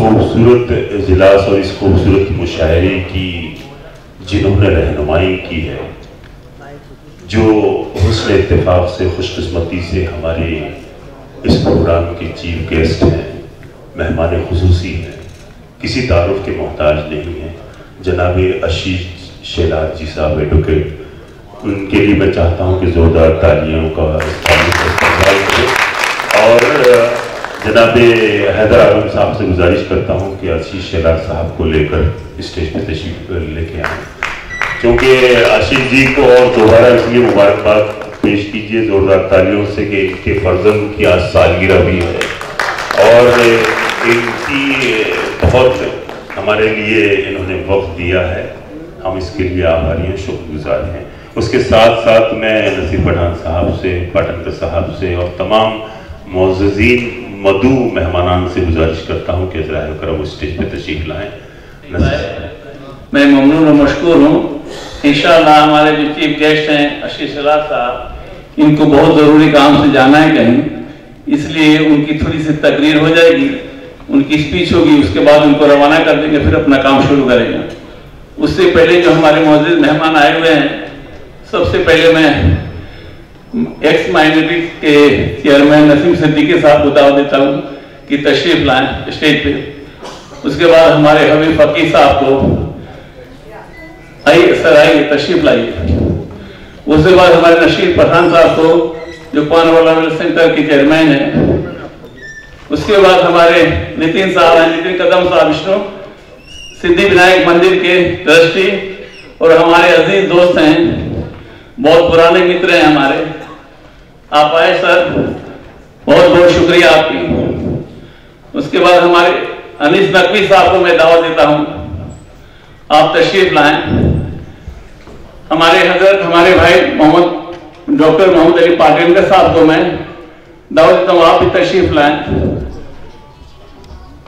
खूबसूरत इजलास और इस खूबसूरत मुशायरे की जिन्होंने रहनुमाई की है, जो हुस्न इत्तेफाक से खुशकिस्मती से हमारे इस प्रोग्राम के चीफ गेस्ट हैं, मेहमान खुसूसी हैं, किसी तारुफ के मोहताज नहीं हैं, जनाब आशीष शेलार जी साहब एडवोकेट, उनके लिए मैं चाहता हूं कि ज़ोरदार तालियों का इस्तेमाल करें। और जनाब हैदर आलम साहब से गुजारिश करता हूं कि आशीष शेलार साहब को लेकर स्टेज पर तशरीफ लेके आएँ, क्योंकि आशीष जी को और दोबारा इसलिए मुबारकबाद पेश कीजिए ज़ोरदार तालियों से कि इनके फर्जंद की आज सालगिरह भी है और इनकी बहुत हमारे लिए इन्होंने वक्त दिया है, हम इसके लिए आभारी हैं, शुक्रगुजार हैं। उसके साथ साथ मैं नसीर पठान साहब से, पाटनकर साहब से और तमाम मोअज़्ज़ीन मदू मेहमानान से गुजारिश करता हूँ कि ज़राए करम स्टेज पे तशरीफ लाएँ। मैं ममनून और मशकूर हूँ। इंशाअल्लाह हमारे जो चीफ गेस्ट हैं आशीष शेलार साहब, इनको बहुत ज़रूरी काम से जाना है कहीं, इसलिए उनकी थोड़ी सी तकरीर हो जाएगी, उनकी स्पीच होगी, उसके बाद उनको रवाना कर देंगे, फिर अपना काम शुरू करेंगे। उससे पहले जो हमारे मौजूद मेहमान आए हुए हैं, सबसे पहले मैं एक्स माइनॉरिटी के चेयरमैन नसीम सिद्दीकी साहब को दावत देता हूँ कि तशरीफ लाएं स्टेज पे। उसके बाद हमारे हबीब फकीर साहब को, आइए सर आइए तशरीफ लाइए। उसके बाद हमारे नसीर पठान साहब को, जो पानवाला सेंटर के चेयरमैन है। उसके बाद हमारे नितिन साहब हैं, नितिन कदम साहब, विष्णु सिद्धि विनायक मंदिर के ट्रस्टी और हमारे अजीज दोस्त हैं, बहुत पुराने मित्र हैं हमारे। आप आए सर, बहुत बहुत शुक्रिया आपकी। उसके बाद हमारे अनीस नकवी साहब को मैं दावत देता हूं, आप तशरीफ लाएं। हमारे हजरत हमारे भाई मोहम्मद डॉक्टर मोहम्मद अली पाटनकर साहब को मैं दावत देता हूं, आप भी तशरीफ लाएं।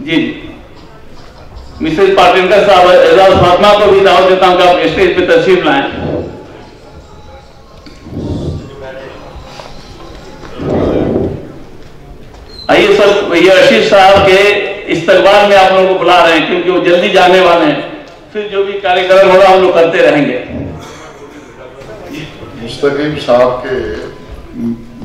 जी मिसेज पाटनकर साहब एजाज फातिमा को भी दावत देता हूं कि आप स्टेज पे तशरीफ लाएं। आइए सर, ये आशीष साहब के इस्तकबाल में आप लोगों को बुला रहे हैं, क्योंकि वो जल्दी जाने वाले हैं, फिर जो भी कार्यक्रम होगा हम लोग करते रहेंगे। मुस्तकीम साहब के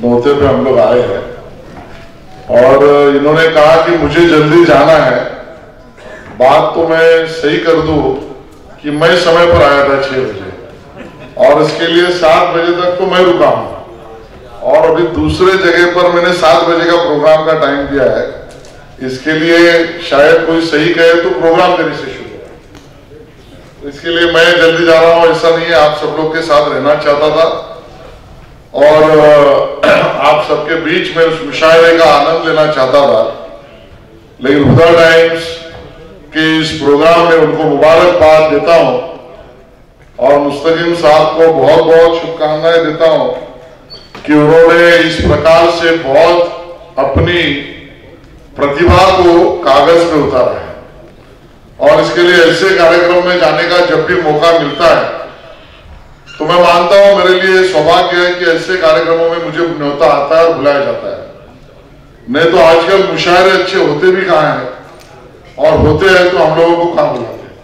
मौके पे हम लोग आए हैं और इन्होंने कहा कि मुझे जल्दी जाना है। बात तो मैं सही कर दूं कि मैं समय पर आया था 6 बजे और इसके लिए 7 बजे तक तो मैं रुका हूं और अभी दूसरे जगह पर मैंने 7 बजे का प्रोग्राम का टाइम दिया है। इसके लिए शायद कोई सही कहे तो प्रोग्राम देने से शुरू है, इसके लिए मैं जल्दी जा रहा हूं। ऐसा नहीं है, आप सब लोग के साथ रहना चाहता था और आप सबके बीच में उस मुशायरे का आनंद लेना चाहता था, लेकिन हुदा टाइम्स के इस प्रोग्राम में उनको मुबारकबाद देता हूं और मुस्तकीम साहब को बहुत बहुत शुभकामनाएं देता हूं कि उन्होंने इस प्रकार से बहुत अपनी प्रतिभा को कागज पे उतारा है और इसके लिए ऐसे कार्यक्रम में जाने का जब भी मौका मिलता है तो मैं मानता हूं मेरे लिए सौभाग्य है कि ऐसे कार्यक्रमों में मुझे न्योता आता है और बुलाया जाता है। नहीं तो आजकल मुशायरे अच्छे होते भी कहां हैं और होते हैं तो हम लोगों को कहां बुलाते हैं।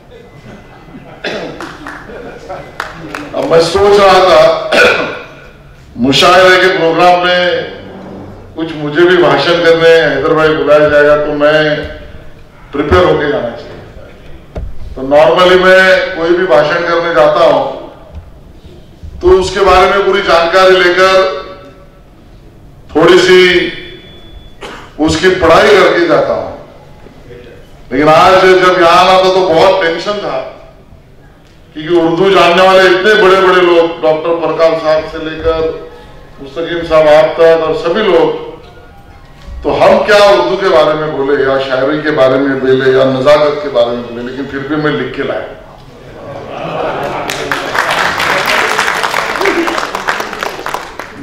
अब मैं सोच रहा था मुशायरे के प्रोग्राम में कुछ मुझे भी भाषण करने हैदर भाई बुलाया जाएगा तो मैं प्रिपेयर होके जाना चाहिए। तो नॉर्मली मैं कोई भी भाषण करने जाता हूं तो उसके बारे में पूरी जानकारी लेकर थोड़ी सी उसकी पढ़ाई करके जाता हूं, लेकिन आज जब यहां आना था तो बहुत टेंशन था क्योंकि उर्दू जानने वाले इतने बड़े बड़े लोग, डॉक्टर परकाल साहब से लेकर मुस्तकीम साहब आप तक और सभी लोग तो हम क्या उर्दू के बारे में बोले या शायरी के बारे में बोले या नजाकत के बारे में बोले, लेकिन फिर भी मैं लिख के लाया।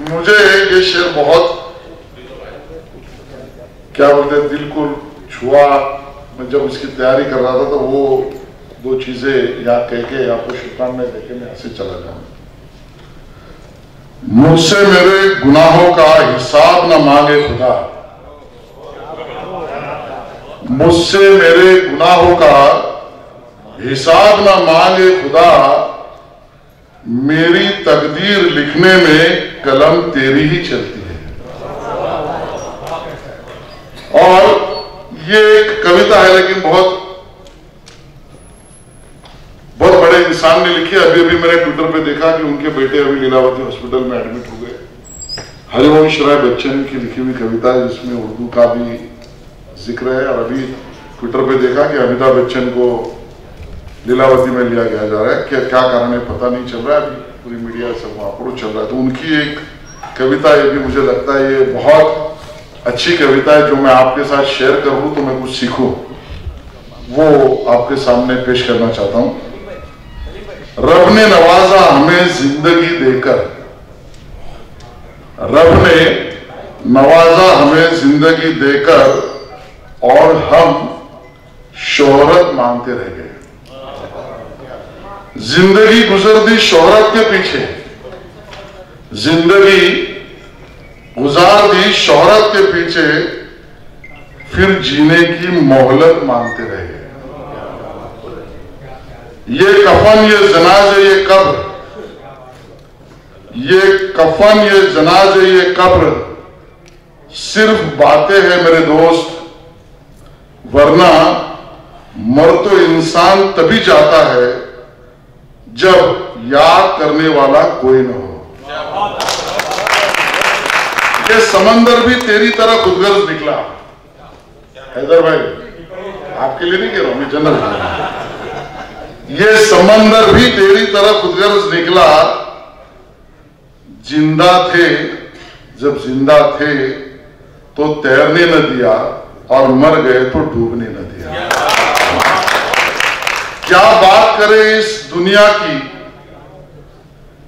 मुझे ये शेर बहुत क्या बोलते दिल को छुआ। मैं जब इसकी तैयारी कर रहा था तो वो दो चीजें यहाँ कह के आपको शुक्राने देके मैं ऐसे चला जाऊं। मुझसे मेरे गुनाहों का हिसाब न मांगे खुदा, मुझसे मेरे गुनाहों का हिसाब न मांगे खुदा, मेरी तकदीर लिखने में कलम तेरी ही चलती है। और ये एक कविता है, लेकिन बहुत बड़े इंसान ने लिखी है। अभी अभी मैंने ट्विटर पे देखा कि उनके बेटे अभी लीलावती हॉस्पिटल में एडमिट हो गए। हरिवंश राय बच्चन की लिखी हुई कविता है जिसमें उर्दू का भी जिक्र है। और अभी ट्विटर पे देखा कि अमिताभ बच्चन को लीलावती में लिया गया जा रहा है। क्या कारण है पता नहीं चल रहा है, अभी पूरी मीडिया सब वहां पर चल रहा है। तो उनकी एक कविता ये भी मुझे लगता है ये बहुत अच्छी कविता है, जो मैं आपके साथ शेयर करूं तो मैं कुछ सीखूं, वो आपके सामने पेश करना चाहता हूं। रब ने नवाजा हमें जिंदगी देकर, रब ने नवाजा हमें जिंदगी देकर, और हम शोहरत मांगते रह गए। जिंदगी गुजर दी शोहरत के पीछे, जिंदगी गुजार दी शोहरत के पीछे, फिर जीने की मोहलत मांगते रह गए। ये कफन ये जनाजे ये कब्र, ये कफन ये जनाजे ये कब्र, सिर्फ बातें हैं मेरे दोस्त, वरना मर तो इंसान तभी जाता है जब याद करने वाला कोई न हो। ये समंदर भी तेरी तरह खुदगर्ज निकला। हैदर भाई आपके लिए नहीं कह रहा हूं मैं, जनरल। ये समंदर भी तेरी तरह खुदगर्ज निकला, जिंदा थे जब जिंदा थे तो तैरने न दिया, और मर गए तो डूबने न दिया। क्या बात करें इस दुनिया की,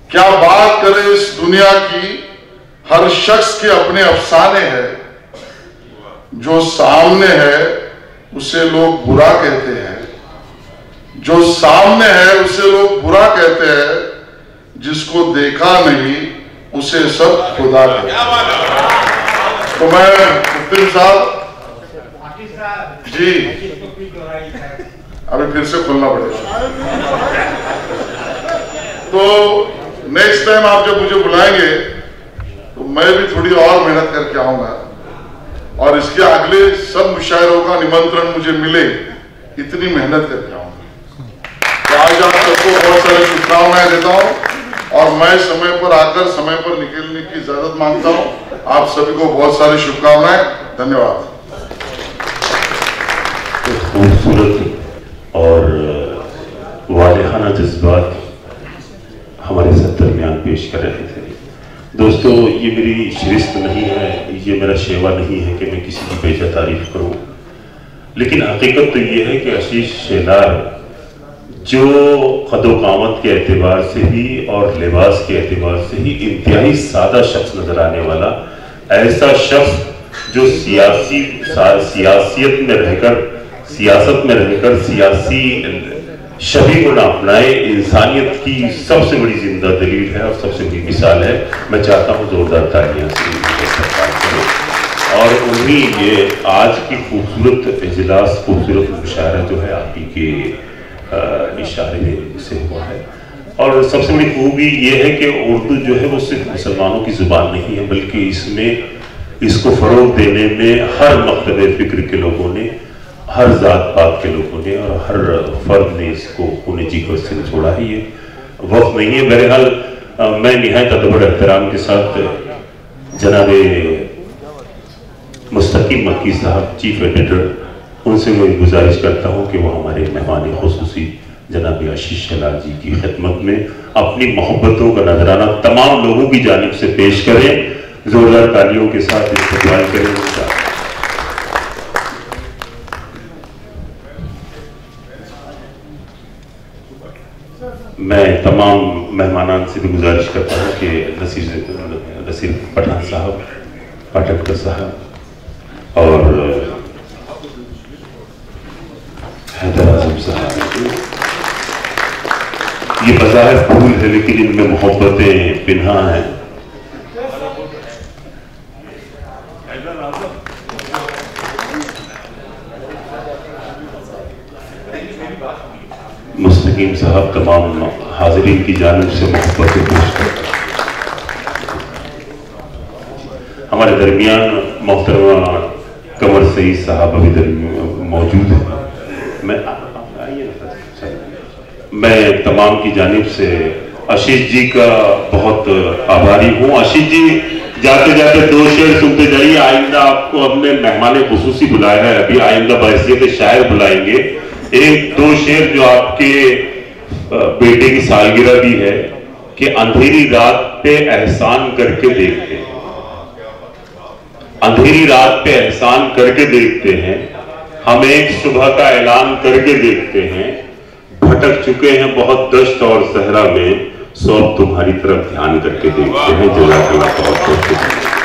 क्या बात करें इस दुनिया की, हर शख्स के अपने अफसाने हैं। जो सामने है उसे लोग बुरा कहते हैं, जो सामने है उसे लोग बुरा कहते हैं, जिसको देखा नहीं उसे सब खुदा कहते हैं। तो मैं मुफ्ती साहब जी अभी फिर से खोलना पड़ेगा। तो नेक्स्ट टाइम आप जब मुझे बुलाएंगे तो मैं भी थोड़ी और मेहनत करके आऊंगा, और इसके अगले सब मुशायरों का निमंत्रण मुझे मिले, इतनी मेहनत करके आऊंगा। तो आज आप सबको बहुत सारी शुभकामनाएं देता हूं, और मैं समय पर आकर समय पर निकलने की इजाजत मांगता हूं। आप सभी को बहुत सारी शुभकामनाएं। धन्यवाद। खूबसूरत और वालिहाना जज्बात हमारे साथ दरमियान पेश कर रहे थे। दोस्तों, ये मेरी शिरस्त नहीं है, ये मेरा शेवा नहीं है कि मैं किसी की बेजा तारीफ करूं, लेकिन हकीकत तो ये है कि आशीष शेलार जो कदो-कामत के एतबार से ही और लिबास के एतबार से ही इंतहाई सादा शख्स नजर आने वाला, ऐसा शख्स जो सियासत में रहकर सियासी शबीह को ना अपनाए, इंसानियत की सबसे बड़ी जिंदा दलील है और सबसे बड़ी मिसाल है। मैं चाहता हूँ जोरदार तालियां से और उन्हीं ये आज की खूबसूरत इजलास, खूबसूरत मुशायरा जो है आप ही के इशारे से हुआ है। और सबसे बड़ी खूबी ये है कि उर्दू जो है वो सिर्फ मुसलमानों की जुबान नहीं है, बल्कि इसमें इसको फरोग देने में हर मकतबे फिक्र के लोगों ने, हर जात पात के लोगों ने और हर फर्द ने इसको खून जिगर से निचोड़ा है। ये वक्त नहीं है। बहरहाल मैं निहायत अदब एहतराम के साथ जनाब मुस्तकीम मक्की साहब, चीफ एडिटर, उनसे मैं गुजारिश करता हूँ कि वो हमारे मेहमान खुसूसी जनाब आशीष शेलार जी की खिदमत में अपनी मोहब्बतों का नजराना तमाम लोगों की जानिब से पेश करें। जोरदार तालियों के साथ इस्तेमाल करें। मैं तमाम मेहमानान से भी गुजारिश करता हूँ कि नसीर पठान साहब, पाटनकर साहब और हैदर आजम साहब, ये बज़ाहिर फूल है लेकिन इनमें मोहब्बतें पिन्हा हैं। मुस्तकीम साहब तमाम हाज़रीन की जानिब से मोहब्बतें पेश करते हैं। हमारे दरमियान मोहतरमा कमर सईद साहब अभी मौजूद हैं। मैं तमाम की जानिब से आशीष जी का बहुत आभारी हूँ। आशीष जी जाते जाते 2 शेर सुनते जाइए। आइंदा आपको हमने मेहमान खुसूसी बुलाया है, अभी आइंदा बहसीयत शायर बुलाएंगे। 1-2 शेर जो आपके बेटे की सालगिरह भी है कि अंधेरी रात पे एहसान करके देखते हैं, अंधेरी रात पे एहसान करके देखते हैं, हम एक सुबह का ऐलान करके देखते हैं, भटक चुके हैं बहुत दश्त और सहरा में, सौ तुम्हारी तरफ ध्यान करके देखते हैं। जज़ाकल्लाह बहुत बहुत।